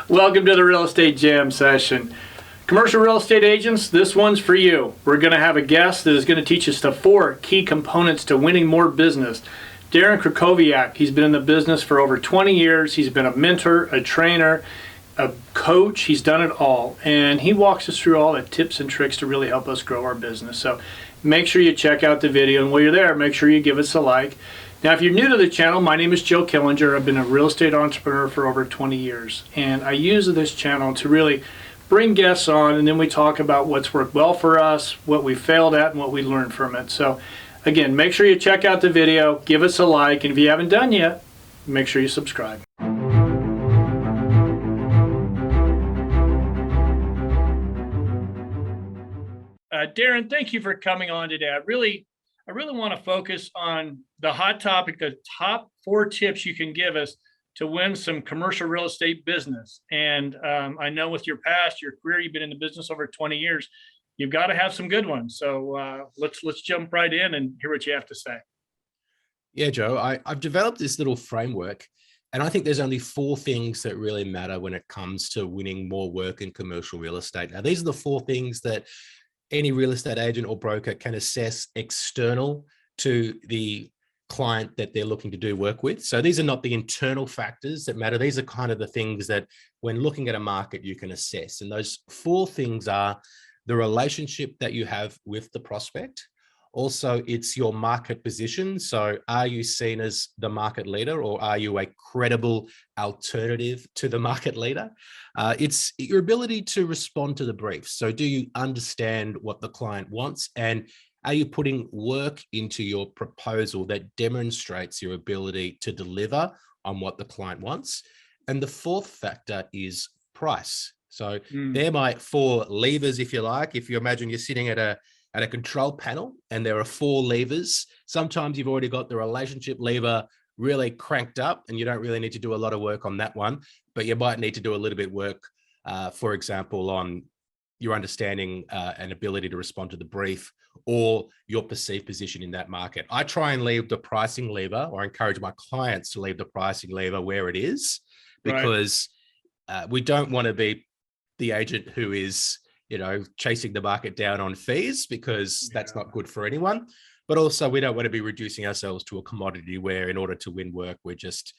Welcome to the Real Estate Jam session. Commercial real estate agents, this one's for you. We're going to have a guest that is going to teach us the 4 key components to winning more business. Darren Krakowiak, he's been in the business for over 20 years. He's been a mentor, a trainer, a coach. He's done it all. And he walks us through all the tips and tricks to really help us grow our business. So make sure you check out the video. And while you're there, make sure you give us a like. Now, if you're new to the channel, my name is Joe Killinger. I've been a real estate entrepreneur for over 20 years. And I use this channel to really bring guests on, and then we talk about what's worked well for us, what we failed at, and what we learned from it. So again, make sure you check out the video, give us a like, and if you haven't done yet, make sure you subscribe. Darren, thank you for coming on today. I really want to focus on the hot topic, the top 4 tips you can give us to win some commercial real estate business. And I know with your past, your career, you've been in the business over 20 years. You've got to have some good ones. So let's jump right in and hear what you have to say. Yeah, Joe, I've developed this little framework, and I think there's only 4 things that really matter when it comes to winning more work in commercial real estate. Now, these are the 4 things that any real estate agent or broker can assess external to the client that they're looking to do work with. So these are not the internal factors that matter. These are kind of the things that when looking at a market, you can assess. And those 4 things are the relationship that you have with the prospect. Also, it's your market position. So are you seen as the market leader, or are you a credible alternative to the market leader? It's your ability to respond to the briefs. So do you understand what the client wants? And are you putting work into your proposal that demonstrates your ability to deliver on what the client wants? And the 4th factor is price. So they're my 4 levers, if you like. If you imagine you're sitting at a control panel and there are 4 levers, sometimes you've already got the relationship lever really cranked up and you don't really need to do a lot of work on that one, but you might need to do a little bit of work, for example, on your understanding and ability to respond to the brief or your perceived position in that market. I try and leave the pricing lever, or encourage my clients to leave the pricing lever where it is, because we don't want to be the agent who is, chasing the market down on fees, because that's not good for anyone. But also we don't want to be reducing ourselves to a commodity where in order to win work, we're just,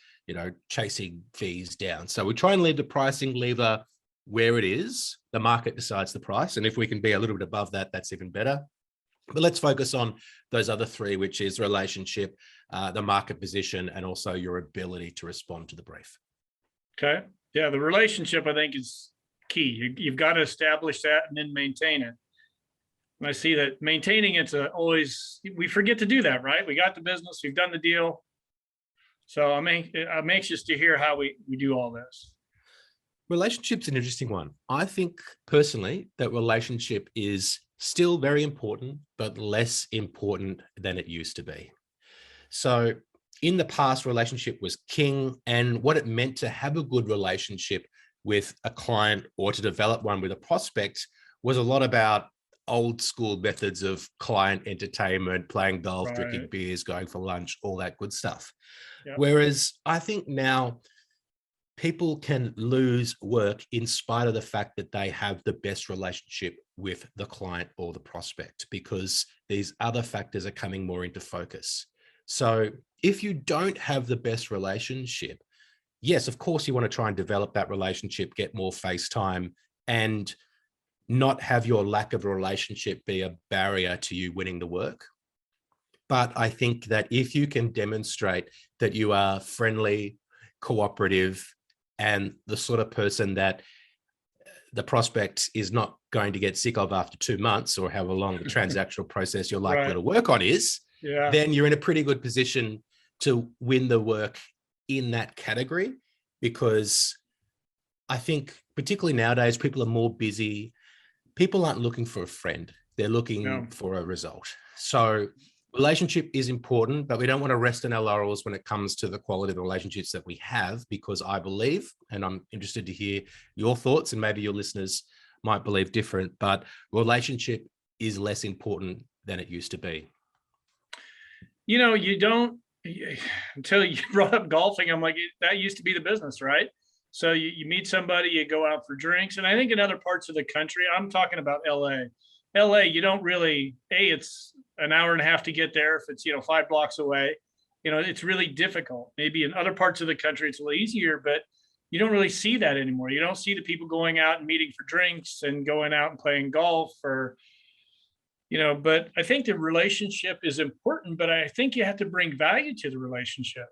chasing fees down. So we try and leave the pricing lever where it is. The market decides the price. And if we can be a little bit above that, that's even better. But let's focus on those other 3, which is relationship, the market position, and also your ability to respond to the brief. Okay. Yeah, the relationship, I think, is key. You've got to establish that and then maintain it. And I see that maintaining it's always, we forget to do that, right? We got the business, we've done the deal. So I'm anxious to hear how we do all this. Relationship's an interesting one. I think personally that relationship is still very important, but less important than it used to be. So in the past, relationship was king, and what it meant to have a good relationship with a client or to develop one with a prospect was a lot about old school methods of client entertainment, playing golf, drinking beers, going for lunch, all that good stuff. Yep. Whereas I think now people can lose work in spite of the fact that they have the best relationship with the client or the prospect, because these other factors are coming more into focus. So if you don't have the best relationship, yes, of course, you want to try and develop that relationship, get more face time, and not have your lack of a relationship be a barrier to you winning the work. But I think that if you can demonstrate that you are friendly, cooperative, and the sort of person that the prospect is not going to get sick of after 2 months, or however long the transactional process you're likely to work on is, then you're in a pretty good position to win the work in that category. Because I think particularly nowadays, people are more busy. People aren't looking for a friend. They're looking for a result. So relationship is important, but we don't want to rest on our laurels when it comes to the quality of the relationships that we have, because I believe, and I'm interested to hear your thoughts, and maybe your listeners might believe different, but relationship is less important than it used to be. You don't, until you brought up golfing, I'm like, that used to be the business, right? So you meet somebody, you go out for drinks. And I think in other parts of the country, I'm talking about LA. LA, you don't really, it's an hour and a half to get there if it's, 5 blocks away. It's really difficult. Maybe in other parts of the country, it's a little easier, but you don't really see that anymore. You don't see the people going out and meeting for drinks and going out and playing golf but I think the relationship is important, but I think you have to bring value to the relationship.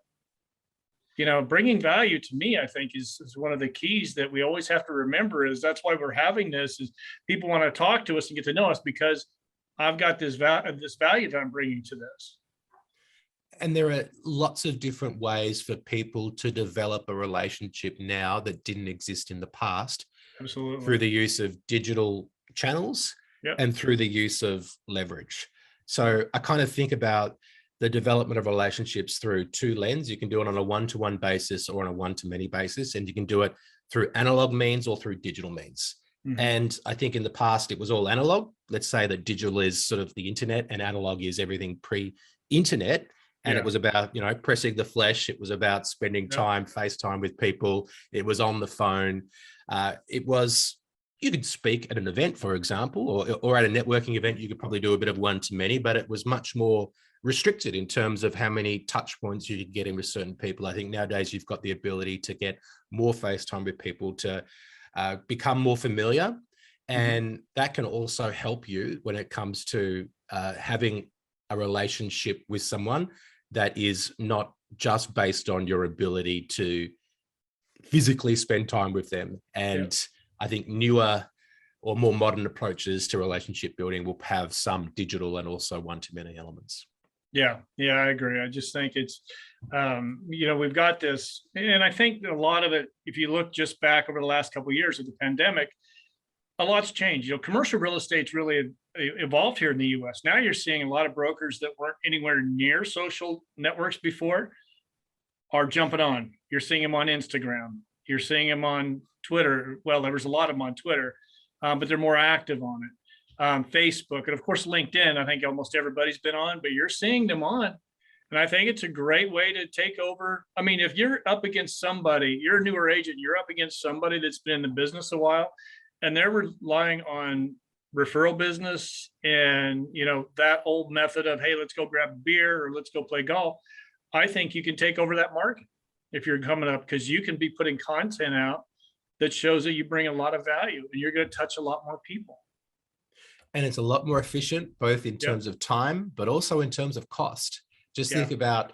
Bringing value to me, I think is one of the keys that we always have to remember. Is that's why we're having this, is people want to talk to us and get to know us because I've got this value that I'm bringing to this. And there are lots of different ways for people to develop a relationship now that didn't exist in the past. Absolutely. Through the use of digital channels. Yep. And through the use of leverage. So I kind of think about the development of relationships through two lenses. You can do it on a one-to-one basis or on a one-to-many basis, and you can do it through analog means or through digital means. Mm-hmm. And I think in the past it was all analog. Let's say that digital is sort of the internet and analog is everything pre-internet. And it was about, pressing the flesh. It was about spending time, FaceTime with people. It was on the phone. You could speak at an event, for example, or at a networking event, you could probably do a bit of one-to-many, but it was much more restricted in terms of how many touch points you could get in with certain people. I think nowadays you've got the ability to get more FaceTime with people to become more familiar. And that can also help you when it comes to having a relationship with someone that is not just based on your ability to physically spend time with them. And I think newer or more modern approaches to relationship building will have some digital and also one-to-many elements. Yeah, I agree. I just think it's, we've got this, and I think a lot of it, if you look just back over the last couple of years of the pandemic, a lot's changed. Commercial real estate's really evolved here in the U.S. Now you're seeing a lot of brokers that weren't anywhere near social networks before are jumping on. You're seeing them on Instagram. You're seeing them on Twitter. Well, there was a lot of them on Twitter, but they're more active on it. Facebook, and of course, LinkedIn, I think almost everybody's been on, but you're seeing them on. And I think it's a great way to take over. I mean, if you're up against somebody, you're a newer agent, you're up against somebody that's been in the business a while, and they're relying on referral business and, that old method of, hey, let's go grab a beer or let's go play golf. I think you can take over that market if you're coming up, because you can be putting content out that shows that you bring a lot of value and you're going to touch a lot more people. And it's a lot more efficient, both in terms of time, but also in terms of cost. Just think about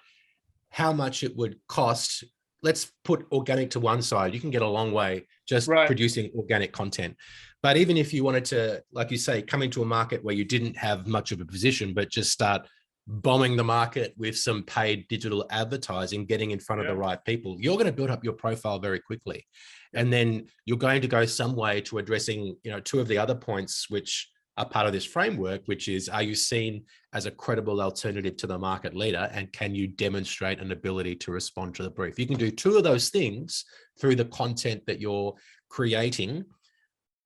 how much it would cost. Let's put organic to one side. You can get a long way just producing organic content. But even if you wanted to, like you say, come into a market where you didn't have much of a position, but just start bombing the market with some paid digital advertising, getting in front of the right people, you're going to build up your profile very quickly. And then you're going to go some way to addressing, two of the other points, which are part of this framework, which is, are you seen as a credible alternative to the market leader? And can you demonstrate an ability to respond to the brief? You can do two of those things through the content that you're creating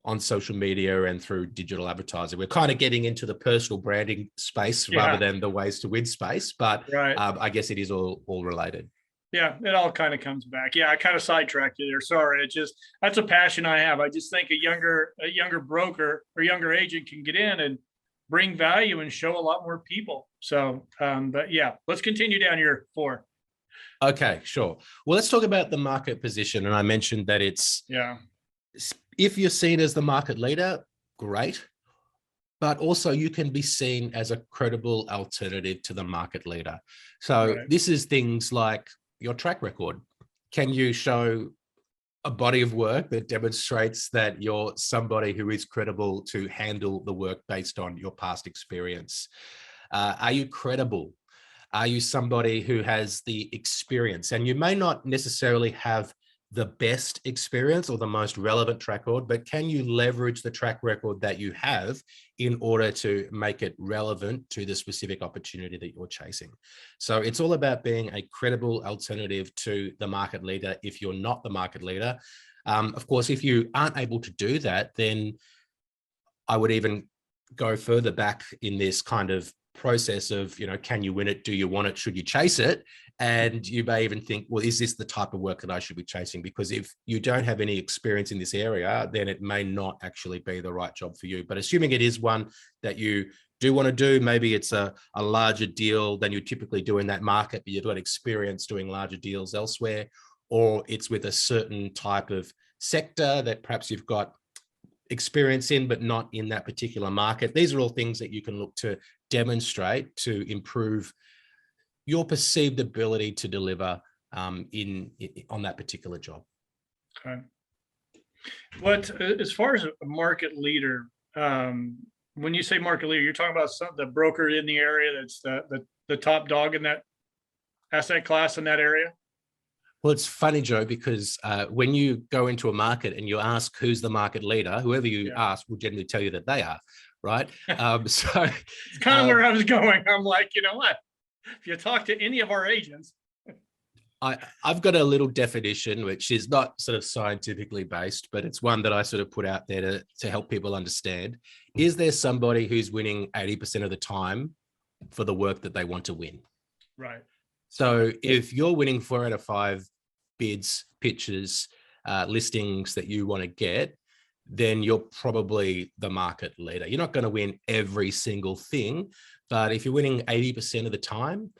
on social media and through digital advertising. We're kind of getting into the personal branding space rather than the ways to win space, but I guess it is all related. Yeah, it all kind of comes back. Yeah, I kind of sidetracked you there. Sorry. That's a passion I have. I just think a younger broker or younger agent can get in and bring value and show a lot more people. So, but yeah, let's continue down your 4. Okay, sure. Well, let's talk about the market position. And I mentioned that it's, if you're seen as the market leader, great. But also you can be seen as a credible alternative to the market leader. So this is things like your track record. Can you show a body of work that demonstrates that you're somebody who is credible to handle the work based on your past experience? Are you credible? Are you somebody who has the experience? And you may not necessarily have the best experience or the most relevant track record, but can you leverage the track record that you have in order to make it relevant to the specific opportunity that you're chasing? So it's all about being a credible alternative to the market leader if you're not the market leader. Of course, if you aren't able to do that, then I would even go further back in this kind of process of, can you win it? Do you want it? Should you chase it? And you may even think, well, is this the type of work that I should be chasing? Because if you don't have any experience in this area, then it may not actually be the right job for you. But assuming it is one that you do want to do, maybe it's a larger deal than you typically do in that market, but you've got experience doing larger deals elsewhere, or it's with a certain type of sector that perhaps you've got experience in, but not in that particular market. These are all things that you can look to demonstrate to improve your perceived ability to deliver on that particular job. Okay. What, as far as a market leader, when you say market leader, you're talking about the broker in the area that's the top dog in that asset class in that area? Well, it's funny, Joe, because when you go into a market and you ask who's the market leader, whoever you ask will generally tell you that they are, right? So it's kind of where I was going. I'm like, you know what? If you talk to any of our agents, I've got a little definition, which is not sort of scientifically based, but it's one that I sort of put out there to help people understand. Is there somebody who's winning 80% of the time for the work that they want to win? Right. So if you're winning 4 out of 5 bids, pitches, listings that you want to get, then you're probably the market leader. You're not going to win every single thing, but if you're winning 80% of the time,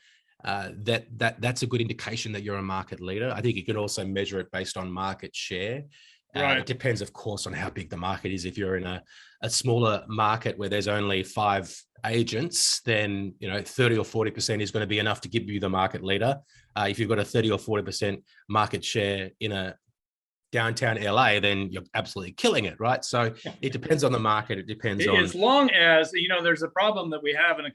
that's a good indication that you're a market leader. I think you can also measure it based on market share. Right. It depends, of course, on how big the market is. If you're in a smaller market where there's only 5 agents, then 30 or 40% is going to be enough to give you the market leader. If you've got a 30 or 40% market share in a downtown LA, then you're absolutely killing it, right? So it depends on the market. It depends on, as long as there's a problem that we have in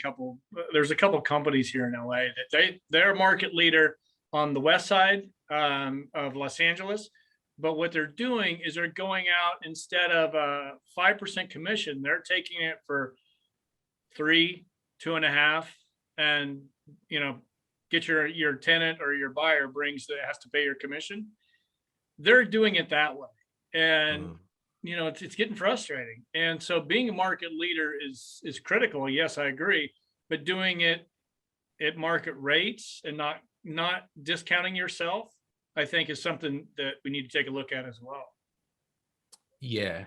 there's a couple companies here in LA that they're a market leader on the west side of Los Angeles, but what they're doing is they're going out, instead of a 5% commission, they're taking it for 3, 2.5, and get your tenant or your buyer has to pay your commission. They're doing it that way, and it's getting frustrating. And so being a market leader is critical. Yes, I agree, but doing it at market rates and not discounting yourself, I think, is something that we need to take a look at as well. Yeah,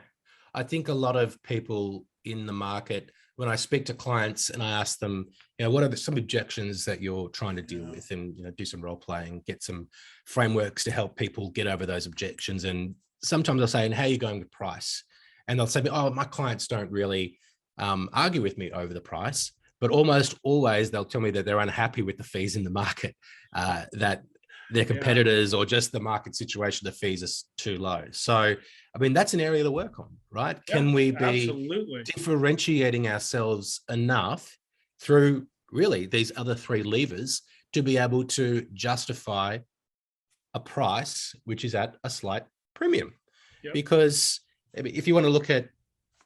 I think a lot of people in the market, when I speak to clients and I ask them, what are some objections that you're trying to deal with, and do some role playing, get some frameworks to help people get over those objections. And sometimes I'll say, and how are you going with price? And they'll say, oh, my clients don't really argue with me over the price, but almost always they'll tell me that they're unhappy with the fees in the market, that their competitors or just the market situation, the fees are too low. So, I mean, that's an area to work on, right? Yeah, can we be absolutely differentiating ourselves enough through really these other 3 levers to be able to justify a price which is at a slight premium? Yep. Because if you want to look at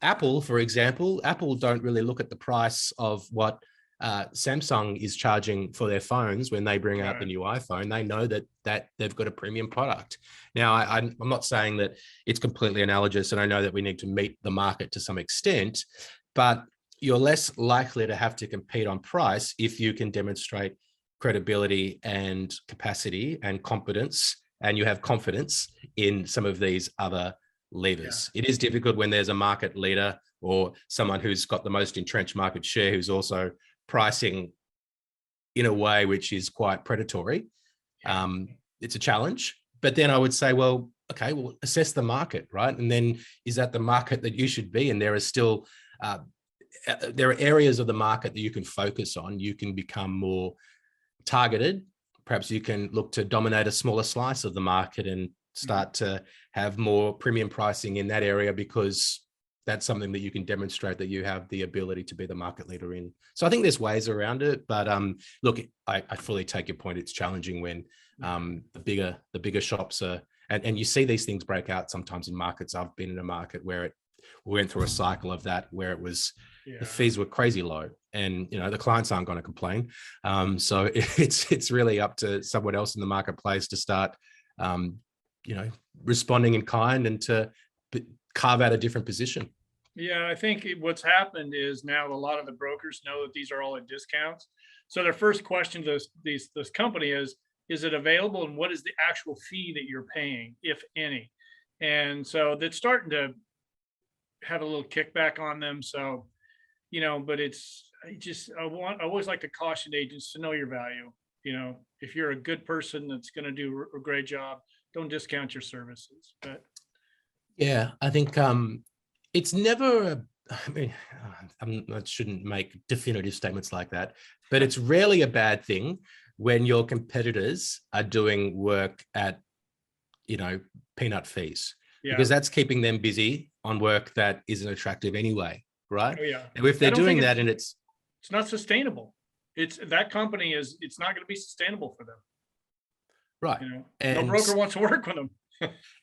Apple, for example, Apple don't really look at the price of what Samsung is charging for their phones when they bring out the new iPhone. They know that they've got a premium product. Now, I'm not saying that it's completely analogous, and I know that we need to meet the market to some extent, but you're less likely to have to compete on price if you can demonstrate credibility and capacity and competence, and you have confidence in some of these other levers. It is difficult when there's a market leader or someone who's got the most entrenched market share who's also pricing in a way which is quite predatory. It's a challenge, but then I would say, well, okay, well, assess the market, right? And then is that the market that you should be in? There are still, there are areas of the market that you can focus on. You can become more targeted. Perhaps you can look to dominate a smaller slice of the market and start to have more premium pricing in that area, because that's something that you can demonstrate that you have the ability to be the market leader in. So I think there's ways around it, but look, I fully take your point. It's challenging when the bigger shops are, and you see these things break out sometimes in markets. I've been in a market where we went through a cycle of that, where it was, the fees were crazy low, and the clients aren't going to complain. So it's really up to someone else in the marketplace to start, responding in kind and to carve out a different position. Yeah, I think what's happened is now a lot of the brokers know that these are all at discounts. So their first question to this company is it available and what is the actual fee that you're paying, if any? And so that's starting to have a little kickback on them. So, but I always like to caution agents to know your value. If you're a good person that's going to do a great job, don't discount your services. But Yeah, I think it's never I mean, I shouldn't make definitive statements like that, but it's rarely a bad thing when your competitors are doing work at, peanut fees, yeah, because that's keeping them busy on work that isn't attractive anyway, right? oh yeah, And if I they're don't think doing that and it's it's not sustainable. It's not going to be sustainable for them. right, No and broker wants to work with them.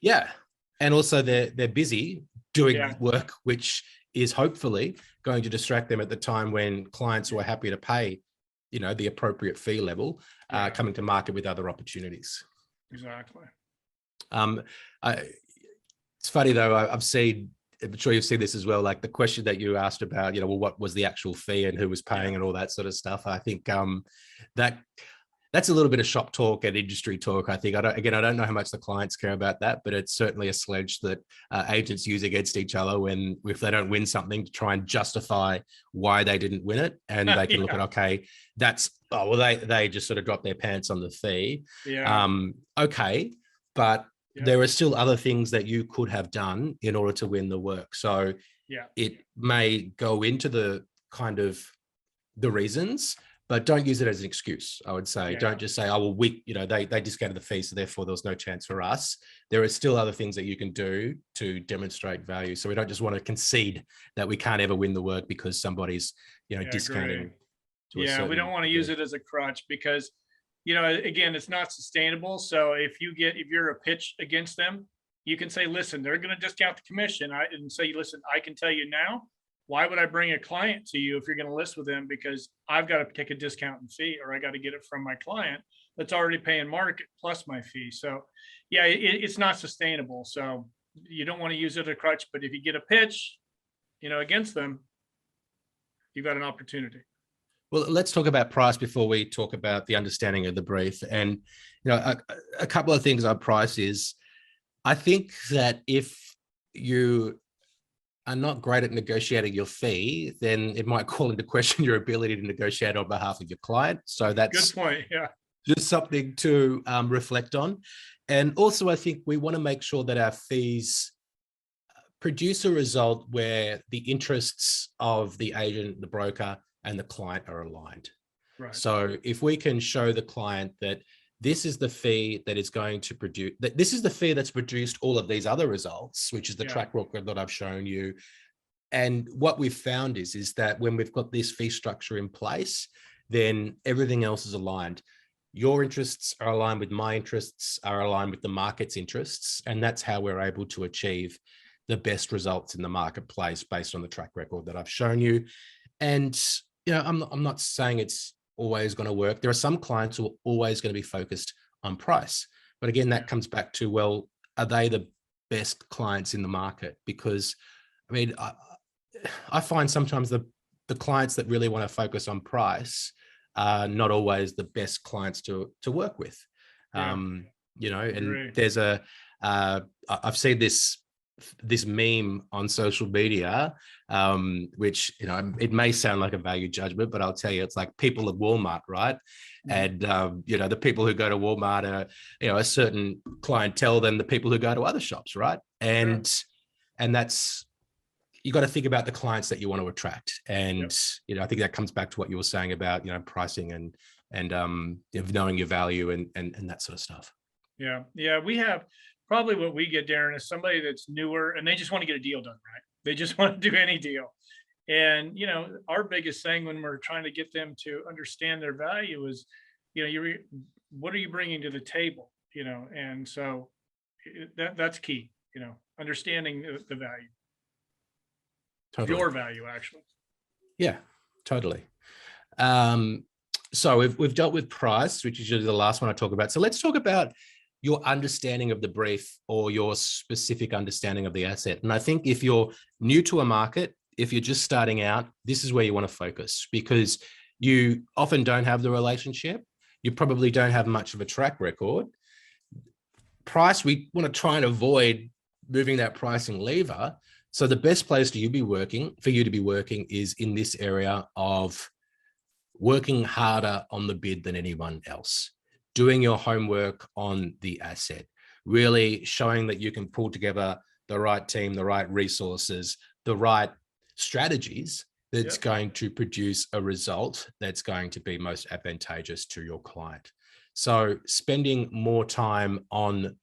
yeah, and also they're busy doing Yeah, work which is hopefully going to distract them at the time when clients who are happy to pay, the appropriate fee level, yeah, coming to market with other opportunities. exactly. Um, I, it's funny though. I've seen. I'm sure you've seen this as well. Like the question that you asked about, well, what was the actual fee and who was paying Yeah, and all that sort of stuff. I think that that's a little bit of shop talk and industry talk. I think I don't know how much the clients care about that, but it's certainly a sledge that agents use against each other when if they don't win something to try and justify why they didn't win it, and they can look yeah, at that's they just sort of dropped their pants on the fee. yeah, Okay, but yeah, there are still other things that you could have done in order to win the work. So yeah, it may go into the kind of the reasons, but don't use it as an excuse. I would say, yeah, don't just say, oh, well, they discounted the fee, so therefore there was no chance for us. There are still other things that you can do to demonstrate value. So we don't just want to concede that we can't ever win the work because somebody's, yeah, agree. discounting to a Yeah, we don't certain want to use degree. it as a crutch because, again, it's not sustainable. So if you're a pitch against them, you can say, listen, they're going to discount the commission. And say, listen, I can tell you now, why would I bring a client to you if you're going to list with them? Because I've got to take a discount and fee, or I got to get it from my client that's already paying market plus my fee. So yeah, it's not sustainable. So you don't want to use it as a crutch, but if you get a pitch, against them, you've got an opportunity. Well, let's talk about price before we talk about the understanding of the brief. And a couple of things on price is, I think that if you are not great at negotiating your fee, then it might call into question your ability to negotiate on behalf of your client. So Good that's point. Yeah. just something to reflect on. And also, I think we want to make sure that our fees produce a result where the interests of the agent, the broker, and the client are aligned. Right. So if we can show the client that this is the fee that is going to produce, that this is the fee that's produced all of these other results, which is the Yeah. track record that I've shown you. And what we've found is that when we've got this fee structure in place, then everything else is aligned. Your interests are aligned with my interests, are aligned with the market's interests. And that's how we're able to achieve the best results in the marketplace based on the track record that I've shown you. And, I'm not saying it's always going to work. There are some clients who are always going to be focused on price. But again, that comes back to, well, are they the best clients in the market? Because, I mean, I find sometimes the clients that really want to focus on price are not always the best clients to work with. Yeah. And Agree. there's I've seen this meme on social media, which, it may sound like a value judgment, but I'll tell you, it's like people at Walmart, right? And, the people who go to Walmart are, a certain clientele than the people who go to other shops, right? Sure. And that's, you got to think about the clients that you want to attract. And, Yep. I think that comes back to what you were saying about, pricing and knowing your value and that sort of stuff. Yeah. Yeah. We have probably what we get, Darren, is somebody that's newer and they just want to get a deal done, right? They just want to do any deal. And, our biggest thing when we're trying to get them to understand their value is, what are you bringing to the table? And so that's key, understanding the value, Totally. your value, actually. Yeah, totally. So we've dealt with price, which is usually the last one I talk about. So let's talk about your understanding of the brief or your specific understanding of the asset. And I think if you're new to a market, if you're just starting out, this is where you want to focus, because you often don't have the relationship. You probably don't have much of a track record. Price, we want to try and avoid moving that pricing lever. So the best place for you to be working is in this area of working harder on the bid than anyone else, doing your homework on the asset, really showing that you can pull together the right team, the right resources, the right strategies that's going to produce a result that's going to be most advantageous to your client. So spending more time on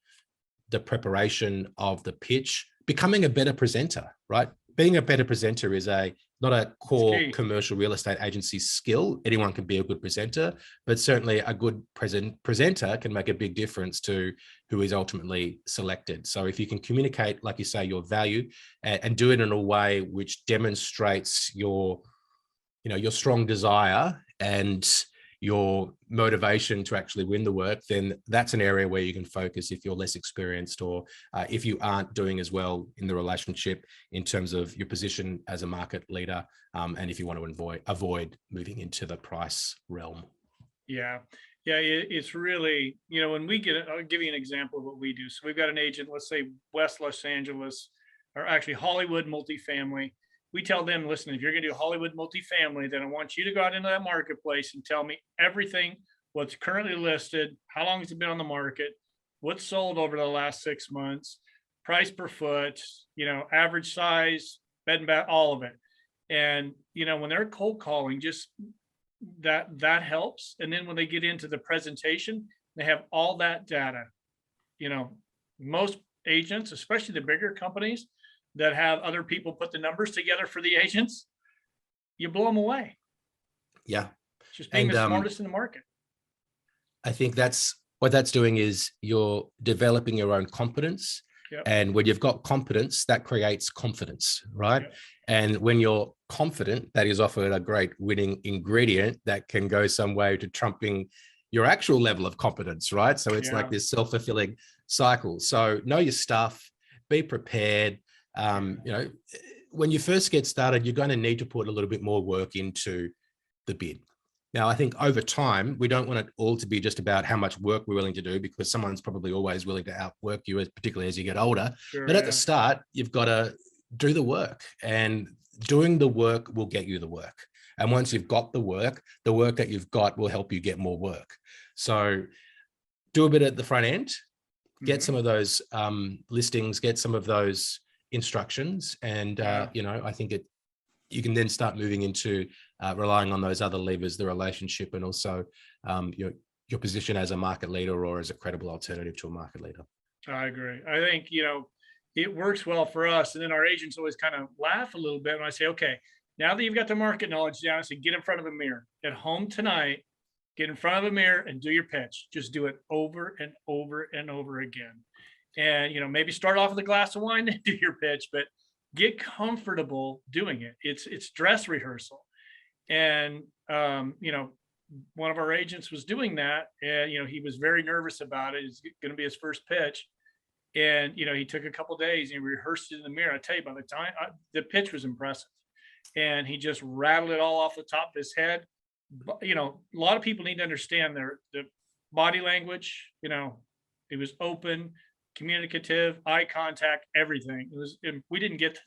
the preparation of the pitch, becoming a better presenter, right? Being a better presenter is not a core commercial real estate agency skill. Anyone can be a good presenter, but certainly a good presenter can make a big difference to who is ultimately selected. So if you can communicate, like you say, your value and do it in a way which demonstrates your strong desire and your motivation to actually win the work, then that's an area where you can focus if you're less experienced, or if you aren't doing as well in the relationship in terms of your position as a market leader, and if you want to avoid moving into the price realm. Yeah, it's really, when we I'll give you an example of what we do. So we've got an agent, let's say West Los Angeles, or actually Hollywood multifamily. We tell them, listen, if you're going to do Hollywood multifamily, then I want you to go out into that marketplace and tell me everything, what's currently listed, how long has it been on the market, what's sold over the last 6 months, price per foot, average size, bed and bath, all of it. And, when they're cold calling, just that helps. And then when they get into the presentation, they have all that data. Most agents, especially the bigger companies, that have other people put the numbers together for the agents, you blow them away. Yeah. It's just being the smartest in the market. I think what that's doing is you're developing your own competence. Yep. And when you've got competence, that creates confidence, right? Yep. And when you're confident, that is often a great winning ingredient that can go some way to trumping your actual level of competence, right? So it's like this self-fulfilling cycle. So know your stuff, be prepared. When you first get started, you're going to need to put a little bit more work into the bid. Now, I think over time, we don't want it all to be just about how much work we're willing to do, because someone's probably always willing to outwork you, particularly as you get older. Sure, but at the start, you've got to do the work, and doing the work will get you the work. And once you've got the work that you've got will help you get more work. So do a bit at the front end, get some of those listings, get some of those instructions, and I think you can then start moving into relying on those other levers, the relationship, and also your position as a market leader or as a credible alternative to a market leader. I agree. I think it works well for us, and then our agents always kind of laugh a little bit when I say, okay, now that you've got the market knowledge down, I say get in front of a mirror at home tonight, get in front of a mirror and do your pitch. Just do it over and over and over again. And, maybe start off with a glass of wine and do your pitch, but get comfortable doing it. It's dress rehearsal. And, one of our agents was doing that, and, he was very nervous about it. It's going to be his first pitch. And, he took a couple of days and he rehearsed it in the mirror. I tell you, by the time the pitch was impressive, and he just rattled it all off the top of his head. A lot of people need to understand the body language. It was open, communicative, eye contact, everything. We didn't get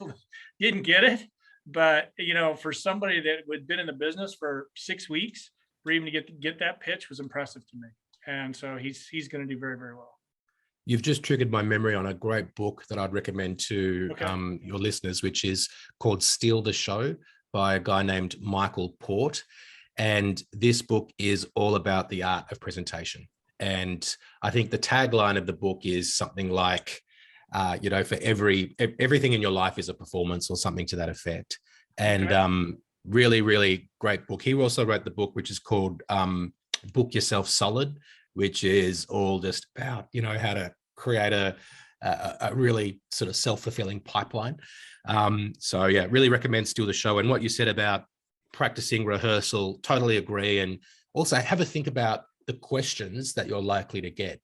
it, but for somebody that had been in the business for 6 weeks, for even to get that pitch was impressive to me. And so he's going to do very, very well. You've just triggered my memory on a great book that I'd recommend to your listeners, which is called Steal the Show by a guy named Michael Port. And this book is all about the art of presentation. And I think the tagline of the book is something like, for everything in your life is a performance, or something to that effect. And really, really great book. He also wrote the book, which is called Book Yourself Solid, which is all just about, how to create a really sort of self-fulfilling pipeline. Really recommend Steal the Show. And what you said about practicing rehearsal, totally agree. And also have a think about the questions that you're likely to get.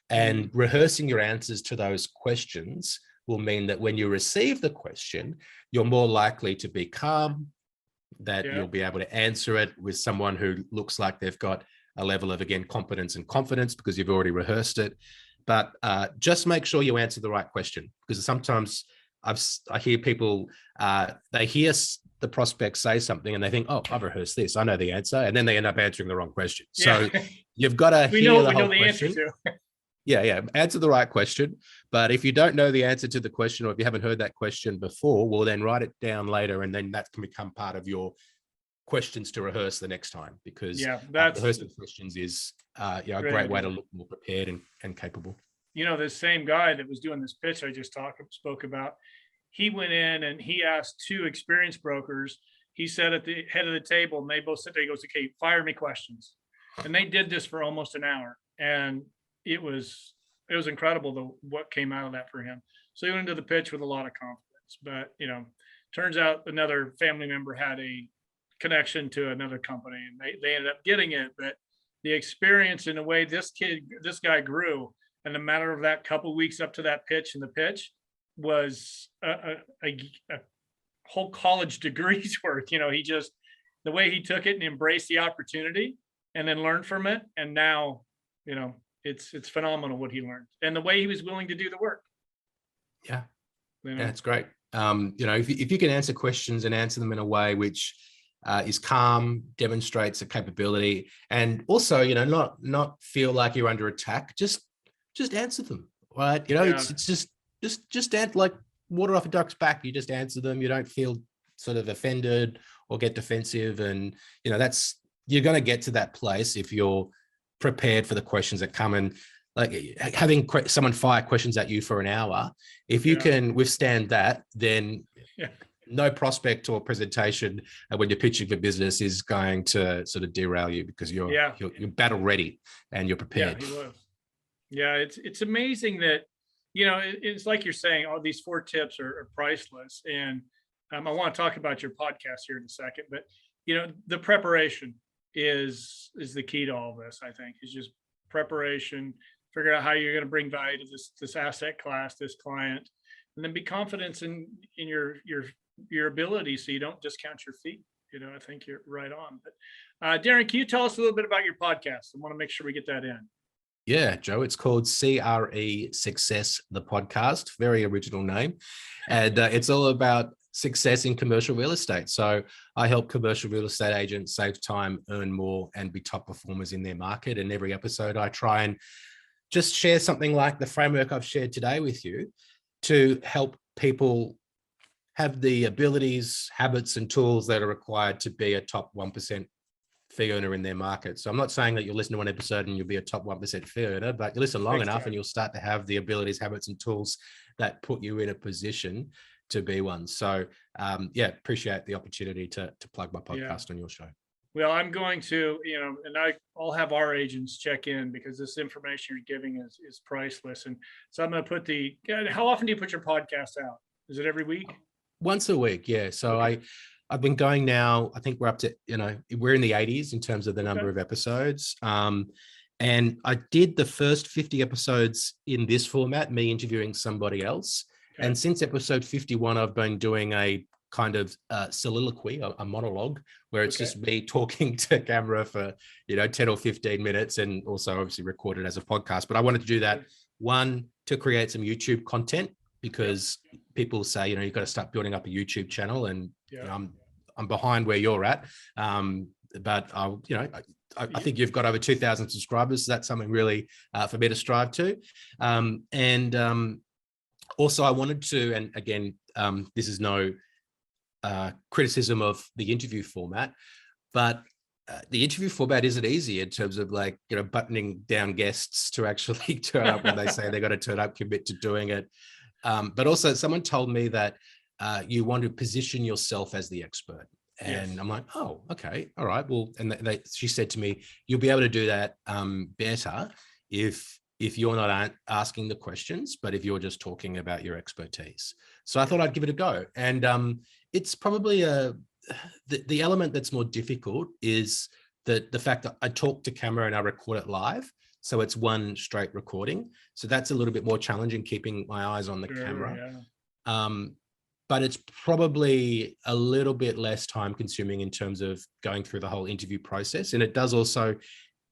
And rehearsing your answers to those questions will mean that when you receive the question, you're more likely to be calm, that you'll be able to answer it with someone who looks like they've got a level of, again, competence and confidence because you've already rehearsed it. But just make sure you answer the right question, because sometimes I hear people, they hear the prospect say something and they think, oh, I've rehearsed this, I know the answer. And then they end up answering the wrong question. So you've got to hear the whole question. Yeah, answer the right question. But if you don't know the answer to the question, or if you haven't heard that question before, well, then write it down later, and then that can become part of your questions to rehearse the next time, because rehearsing questions is a great way to look more prepared and capable. This same guy that was doing this pitch I just spoke about, he went in and he asked two experienced brokers. He sat at the head of the table and they both said, he goes, okay, fire me questions. And they did this for almost an hour. And it was incredible what came out of that for him. So he went into the pitch with a lot of confidence, but turns out another family member had a connection to another company and they ended up getting it. But the experience in the way this guy grew in a matter of that couple weeks up to that pitch, and the pitch was a whole college degree's worth. He just, the way he took it and embraced the opportunity and then learned from it. And now, it's phenomenal what he learned and the way he was willing to do the work. Yeah, it's great. If you can answer questions and answer them in a way which is calm, demonstrates a capability, and also, not feel like you're under attack, just answer them, right? It's just like water off a duck's back. You just answer them. You don't feel sort of offended or get defensive. And, you're going to get to that place if you're prepared for the questions that come. And like having someone fire questions at you for an hour, if you can withstand that, then no prospect or presentation when you're pitching for business is going to sort of derail you, because you're battle ready and you're prepared. Yeah, he was. Yeah, it's amazing that, it's like you're saying, all these 4 tips are priceless. And I want to talk about your podcast here in a second, but the preparation is the key to all this. I think is just preparation, figure out how you're going to bring value to this asset class, this client, and then be confident in your ability, so you don't discount your fee. I think you're right on. But Darren, can you tell us a little bit about your podcast? I want to make sure we get that in. Yeah, Joe, it's called CRE Success, the podcast. Very original name. And it's all about success in commercial real estate. So I help commercial real estate agents save time, earn more, and be top performers in their market. And every episode I try and just share something like the framework I've shared today with you to help people have the abilities, habits, and tools that are required to be a top 1% fee earner in their market. So I'm not saying that you'll listen to one episode and you'll be a top 1% fee earner, but you listen long enough and you'll start to have the abilities, habits, and tools that put you in a position to be one. So appreciate the opportunity to plug my podcast on your show. Well, I'm going to, and I'll have our agents check in, because this information you're giving is priceless. And so I'm going to put how often do you put your podcast out? Is it every week? Once a week. Yeah. So okay. I've been going now, I think we're up to, we're in the 80s in terms of the number of episodes. And I did the first 50 episodes in this format, me interviewing somebody else. Okay. And since episode 51, I've been doing a kind of soliloquy, a monologue, where it's just me talking to camera for, 10 or 15 minutes, and also obviously recorded as a podcast. But I wanted to do that, one, to create some YouTube content, because people say, you've got to start building up a YouTube channel, and I'm behind where you're at. But I think you've got over 2,000 subscribers. So that's something really for me to strive to. Also I wanted to, and again, this is no criticism of the interview format, but the interview format isn't easy in terms of buttoning down guests to actually turn up when they say they're going to turn up, commit to doing it. But also someone told me that you want to position yourself as the expert. And I'm like, oh, okay. All right. Well, and she said to me, you'll be able to do that better if you're not asking the questions, but if you're just talking about your expertise. So I thought I'd give it a go. And it's probably the element that's more difficult is the fact that I talk to camera and I record it live. So it's one straight recording. So that's a little bit more challenging, keeping my eyes on the Sure, camera. yeah. But it's probably a little bit less time consuming in terms of going through the whole interview process. And it does also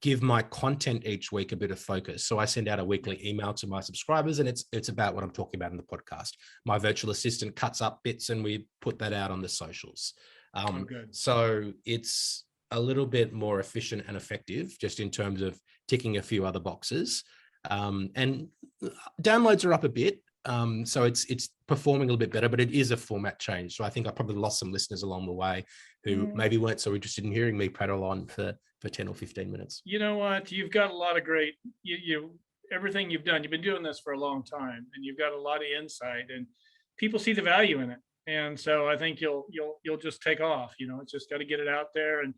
give my content each week a bit of focus. So I send out a weekly email to my subscribers, and it's about what I'm talking about in the podcast. My virtual assistant cuts up bits and we put that out on the socials. Good. So it's a little bit more efficient and effective just in terms of ticking a few other boxes. And downloads are up a bit. So it's performing a little bit better, but it is a format change. So I think I probably lost some listeners along the way who maybe weren't so interested in hearing me prattle on for 10 or 15 minutes. You know what? You've got a lot of great, everything you've done, you've been doing this for a long time, and you've got a lot of insight, and people see the value in it. And so I think you'll just take off. It's just got to get it out there. And,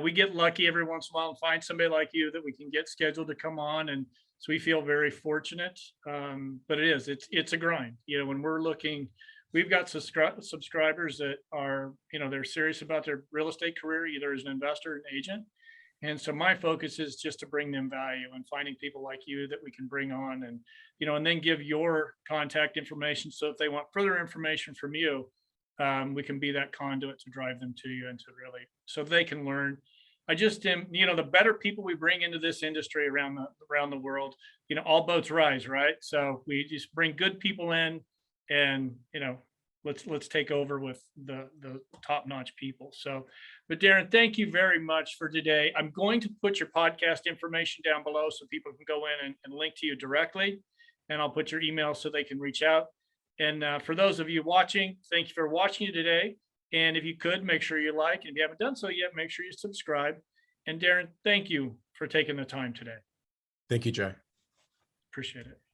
we get lucky every once in a while and find somebody like you that we can get scheduled to come on. And so we feel very fortunate. But it's a grind. When we're looking, we've got subscribers that are, they're serious about their real estate career, either as an investor or an agent. And so my focus is just to bring them value and finding people like you that we can bring on, and, and then give your contact information. So if they want further information from you, we can be that conduit to drive them to you and to really, so they can learn. I just am, the better people we bring into this industry around the world, all boats rise, right? So we just bring good people in, and, let's take over with the top-notch people. So, but Darren, thank you very much for today. I'm going to put your podcast information down below so people can go in and link to you directly. And I'll put your email so they can reach out. And for those of you watching, thank you for watching today. And if you could, make sure you like, and if you haven't done so yet, make sure you subscribe. And Darren, thank you for taking the time today. Thank you, Joe. Appreciate it.